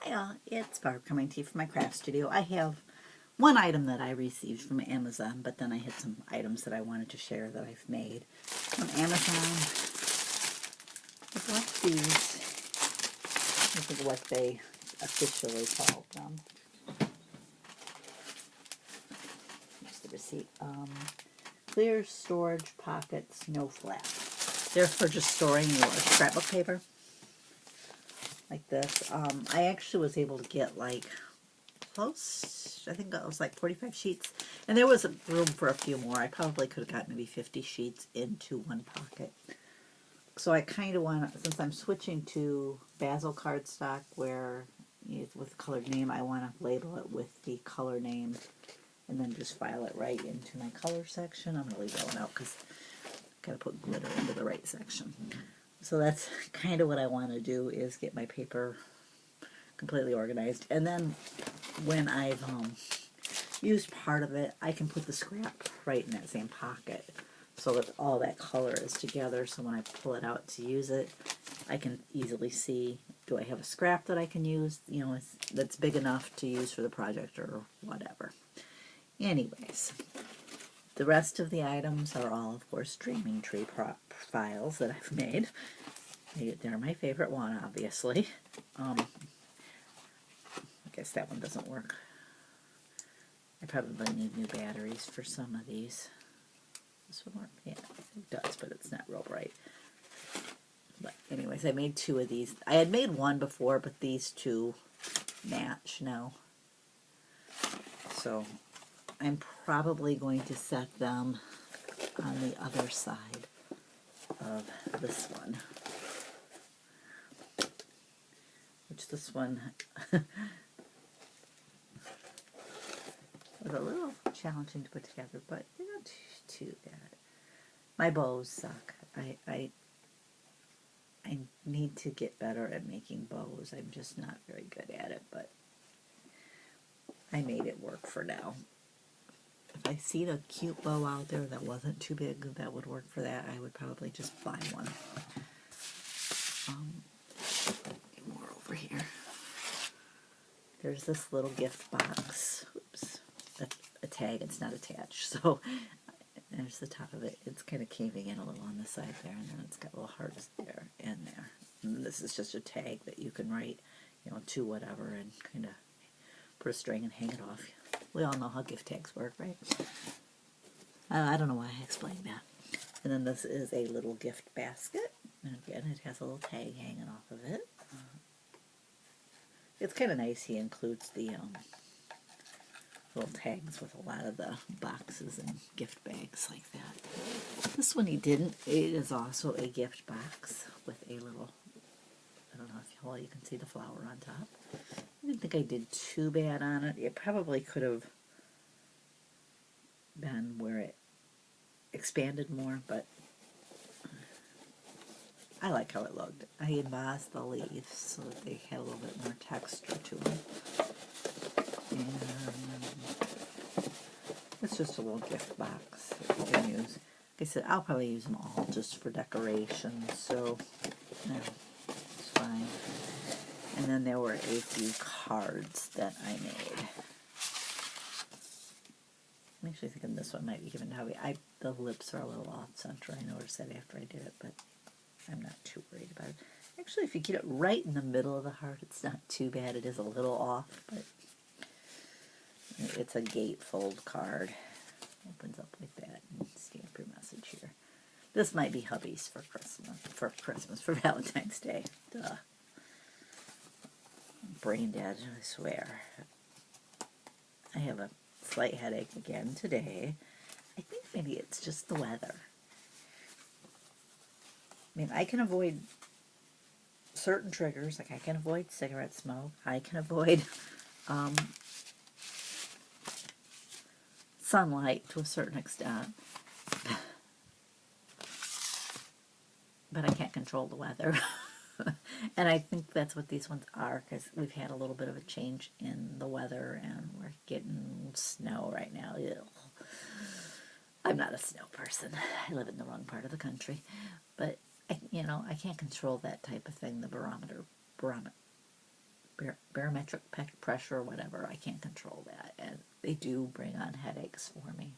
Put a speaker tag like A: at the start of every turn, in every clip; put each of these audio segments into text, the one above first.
A: Hi, it's Barb coming to you from my craft studio. I have one item that I received from Amazon, but then I had some items that I wanted to share that I've made from Amazon. I bought these. This is what they officially called them. Here's the receipt. Clear storage pockets, no flap. They're for just storing your scrapbook paper. Like this. I actually was able to get like close, I think it was like 45 sheets, and there was room for a few more. I probably could have got maybe 50 sheets into one pocket. So I kind of want to, since I'm switching to Basil cardstock where it's with colored name, I want to label it with the color name and then just file it right into my color section. I'm going to leave that one out because I've got to put glitter into the right section. So that's kind of what I want to do, is get my paper completely organized. And then when I've used part of it, I can put the scrap right in that same pocket so that all that color is together. So when I pull it out to use it, I can easily see, do I have a scrap that I can use, you know, that's big enough to use for the project or whatever. Anyways, the rest of the items are all, of course, Dreaming Tree files that I've made. They're my favorite one, obviously. I guess that one doesn't work. I probably need new batteries for some of these. This one work? Yeah, it does, but it's not real bright. But anyways, I made two of these. I had made one before, but these two match now. So I'm probably going to set them on the other side of this one. Which this one was a little challenging to put together, but they're not too bad. My bows suck. I need to get better at making bows. I'm just not very good at it, but I made it work for now. If I see a cute bow out there that wasn't too big that would work for that, I would probably just buy one. More over here. There's this little gift box. Oops. A tag. It's not attached. So there's the top of it. It's kind of caving in a little on the side there, and then it's got little hearts there and there. And this is just a tag that you can write, you know, to whatever and kind of put a string and hang it off. We all know how gift tags work, right? I don't know why I explained that. And then this is a little gift basket. And again, it has a little tag hanging off of it. It's kind of nice. He includes the little tags with a lot of the boxes and gift bags like that. This one he didn't. It is also a gift box with a little, I don't know if you can see the flower on top. I didn't think I did too bad on it. It probably could have been where it expanded more, but I like how it looked. I embossed the leaves so that they had a little bit more texture to them. And it's just a little gift box that you can use. Like I said, I'll probably use them all just for decoration, so no, it's fine. And then there were a few cards that I made. I'm actually thinking this one might be given to Howie. The lips are a little off center. I noticed that after I did it, but I'm not too worried about it. Actually, if you get it right in the middle of the heart, it's not too bad. It is a little off, but it's a gatefold card. Opens up like that and stamp your message here. This might be hubby's for Christmas, for Valentine's Day. Duh. I'm brain dead, I swear. I have a slight headache again today. I think maybe it's just the weather. I mean, I can avoid certain triggers, like I can avoid cigarette smoke. I can avoid sunlight to a certain extent. But I can't control the weather. And I think that's what these ones are, because we've had a little bit of a change in the weather and we're getting snow right now. Ew. I'm not a snow person. I live in the wrong part of the country. But, I can't control that type of thing, the barometer barometric pressure or whatever. I can't control that, and they do bring on headaches for me.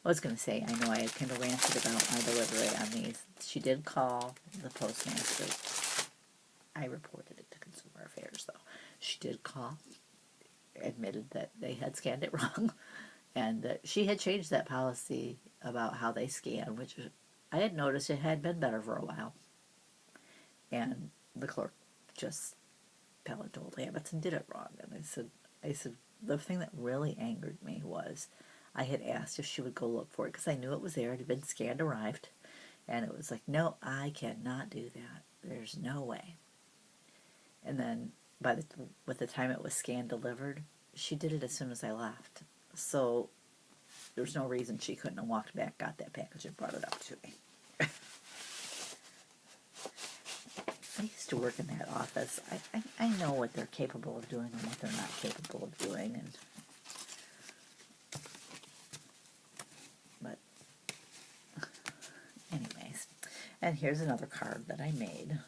A: I was going to say, I know I had kind of ranted about my delivery on these. She did call the postmaster. I reported it to Consumer Affairs, though. She did call, admitted that they had scanned it wrong, and that she had changed that policy about how they scan, which I had noticed it had been better for a while. And the clerk just told Abbott's and did it wrong. And I said, the thing that really angered me was I had asked if she would go look for it because I knew it was there. It had been scanned, arrived, and it was like, no, I cannot do that. There's no way. And then with the time it was scanned, delivered, she did it as soon as I left. So there's no reason she couldn't have walked back, got that package, and brought it up to me. I used to work in that office. I know what they're capable of doing and what they're not capable of doing. But anyways, and here's another card that I made.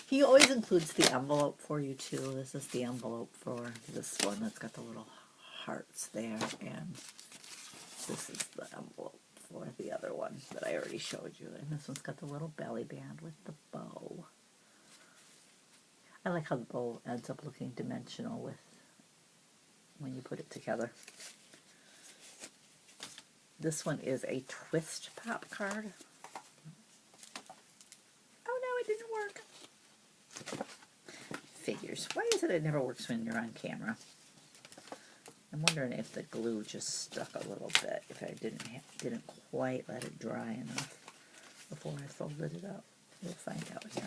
A: He always includes the envelope for you too. This is the envelope for this one that's got the little hearts there, and this is the envelope for the other one that I already showed you. And this one's got the little belly band with the bow. I like how the bow ends up looking dimensional with when you put it together. This one is a twist pop card. Oh no, it didn't work. Figures. Why is it never works when you're on camera? I'm wondering if the glue just stuck a little bit, if I didn't quite let it dry enough before I folded it up. We'll find out here.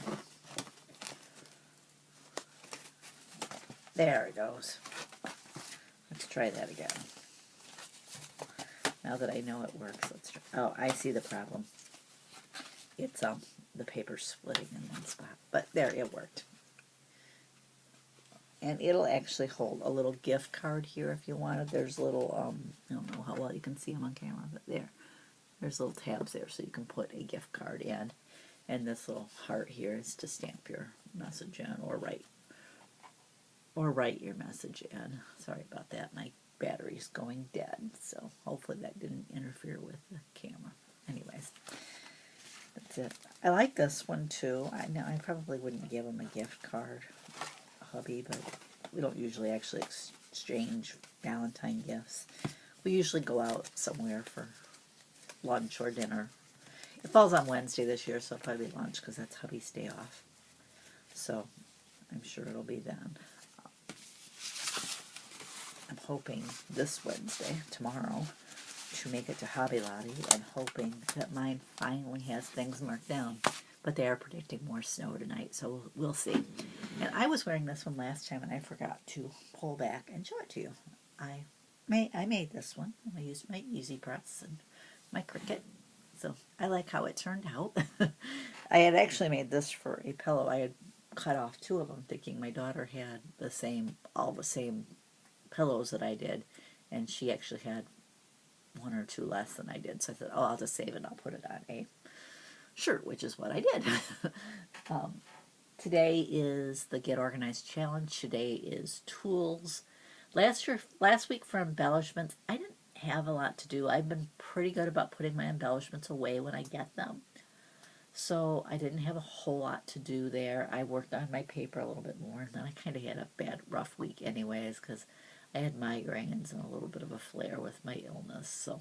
A: There it goes. Let's try that again. Now that I know it works, let's try. Oh, I see the problem. It's the paper splitting in one spot. But there, it worked. And it'll actually hold a little gift card here if you wanted. There's little, I don't know how well you can see them on camera, but there's little tabs there so you can put a gift card in. And this little heart here is to stamp your message in or write your message in. Sorry about that. My battery's going dead, so hopefully that didn't interfere with the camera. Anyways, that's it. I like this one too. I probably wouldn't give him a gift card, hubby, but we don't usually actually exchange Valentine gifts. We usually go out somewhere for lunch or dinner. It falls on Wednesday this year, so it'll probably be lunch because that's hubby's day off. So I'm sure it'll be then. I'm hoping this Wednesday, tomorrow, to make it to Hobby Lobby and hoping that mine finally has things marked down. But they are predicting more snow tonight, so we'll see. And I was wearing this one last time, and I forgot to pull back and show it to you. I made this one. I used my Easy Press and my Cricut. So I like how it turned out. I had actually made this for a pillow. I had cut off two of them, thinking my daughter had all the same pillows that I did, and she actually had one or two less than I did. So I said, oh, I'll just save it and I'll put it on a shirt, which is what I did. Today is the Get Organized Challenge. Today is tools. Last week for embellishments, I didn't have a lot to do. I've been pretty good about putting my embellishments away when I get them. So I didn't have a whole lot to do there. I worked on my paper a little bit more, and then I kind of had a rough week anyways, because I had migraines and a little bit of a flare with my illness. So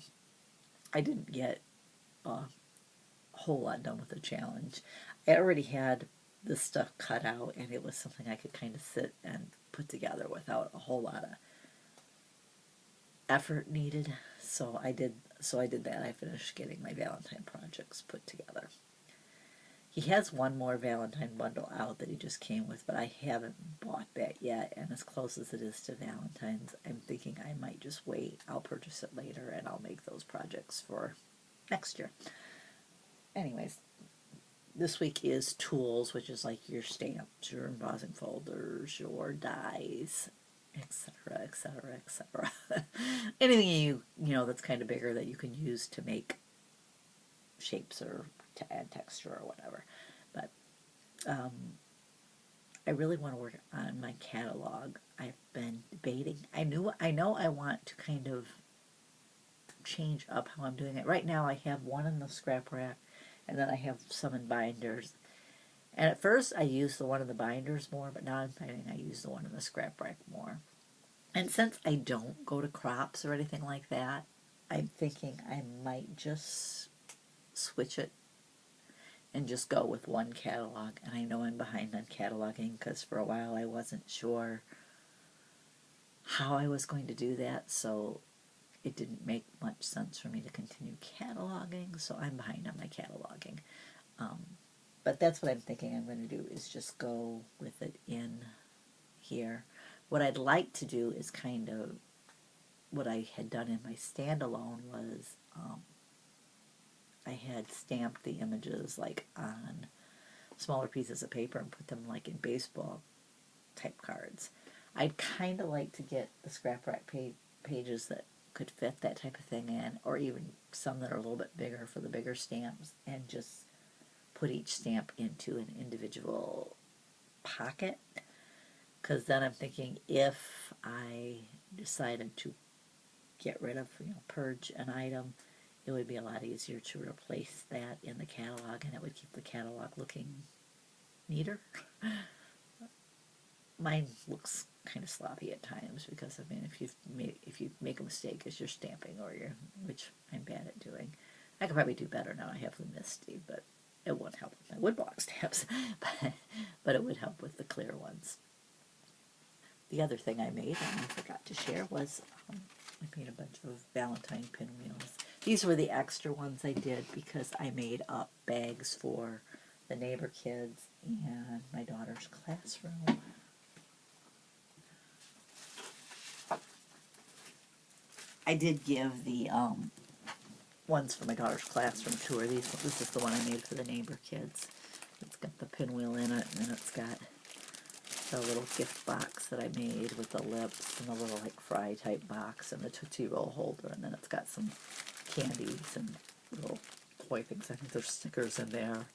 A: I didn't get a whole lot done with the challenge. I already had the stuff cut out, and it was something I could kind of sit and put together without a whole lot of effort needed. So I did that. I finished getting my Valentine projects put together. He has one more Valentine bundle out that he just came with, but I haven't bought that yet, and as close as it is to Valentine's, I'm thinking I might just wait. I'll purchase it later, and I'll make those projects for next year. Anyways, this week is tools, which is like your stamps, your embossing folders, your dies, etc., etc., etc. Anything you know that's kind of bigger that you can use to make shapes or to add texture or whatever. But I really want to work on my catalog. I've been debating. I know I want to kind of change up how I'm doing it. Right now I have one in the scrap rack and then I have some in binders. And at first I used the one in the binders more, but now I'm finding I use the one in the scrap rack more. And since I don't go to crops or anything like that, I'm thinking I might just switch it and just go with one catalog. And I know I'm behind on cataloging because for a while I wasn't sure how I was going to do that, so it didn't make much sense for me to continue cataloging, so I'm behind on my cataloging. But that's what I'm thinking I'm going to do, is just go with it in here. What I'd like to do is kind of what I had done in my standalone was I had stamped the images like on smaller pieces of paper and put them like in baseball type cards. I'd kind of like to get the scrap rack pages that could fit that type of thing in, or even some that are a little bit bigger for the bigger stamps, and just put each stamp into an individual pocket. Because then I'm thinking if I decided to get rid of, purge an item, it would be a lot easier to replace that in the catalog, and it would keep the catalog looking neater. Mine looks kind of sloppy at times because, I mean, if you make a mistake as you're stamping, which I'm bad at doing, I could probably do better now. I have the Misty, but it won't help with my woodblock stamps, but it would help with the clear ones. The other thing I made, and I forgot to share, was I made a bunch of Valentine pinwheels. These were the extra ones I did because I made up bags for the neighbor kids and my daughter's classroom. I did give the ones for my daughter's classroom to her. This is the one I made for the neighbor kids. It's got the pinwheel in it, and then it's got the little gift box that I made with the lips and the little like fry type box and the Tootsie Roll holder, and then it's got some candies and little toy things. I think there's stickers in there,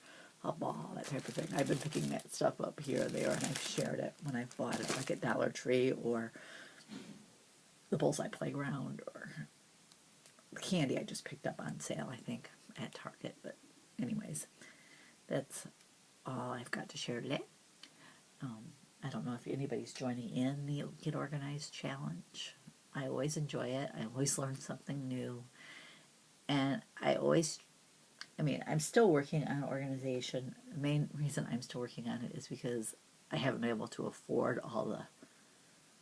A: a ball, that type of thing. I've been picking that stuff up here or there, and I've shared it when I've bought it, like at Dollar Tree or the Bullseye Playground, or the candy I just picked up on sale, I think, at Target. But anyways, that's all I've got to share today. I don't know if anybody's joining in the Get Organized Challenge. I always enjoy it. I always learn something new. And I'm still working on organization. The main reason I'm still working on it is because I haven't been able to afford all the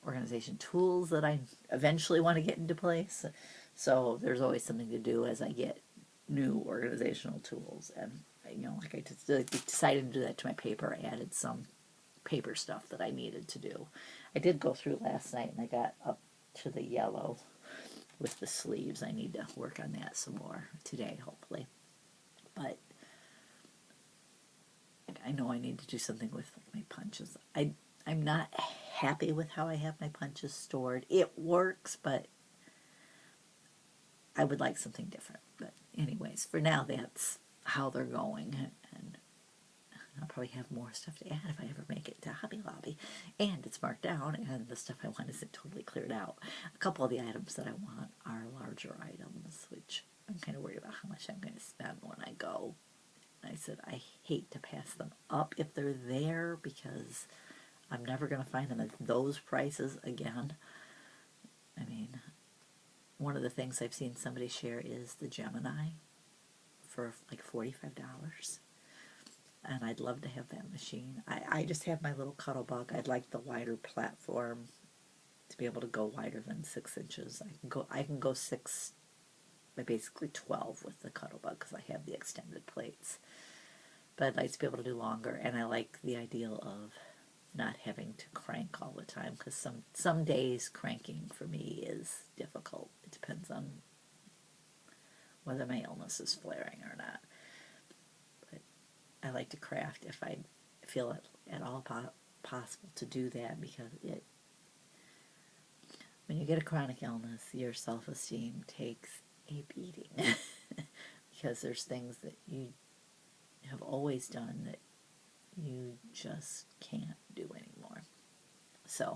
A: organization tools that I eventually want to get into place. So there's always something to do as I get new organizational tools. And, like I decided to do that to my paper. I added some paper stuff that I needed to do. I did go through last night and I got up to the yellow with the sleeves. I need to work on that some more today, hopefully. But I know I need to do something with my punches. I'm not happy with how I have my punches stored. It works, but I would like something different. But anyways, for now that's how they're going, and I'll probably have more stuff to add if I ever make it to Hobby Lobby. And it's marked down, and the stuff I want isn't totally cleared out. A couple of the items that I want are larger items, which I'm kind of worried about how much I'm going to spend when I go. I said I hate to pass them up if they're there, because I'm never going to find them at those prices again. I mean, one of the things I've seen somebody share is the Gemini for like $45. And I'd love to have that machine. I just have my little Cuttlebug. I'd like the wider platform to be able to go wider than 6 inches. I can go 6 by basically 12 with the Cuttlebug because I have the extended plates. But I'd like to be able to do longer, and I like the ideal of not having to crank all the time, because some days cranking for me is difficult. It depends on whether my illness is flaring or not. I like to craft if I feel it at all possible to do that, because when you get a chronic illness, your self-esteem takes a beating because there's things that you have always done that you just can't do anymore. So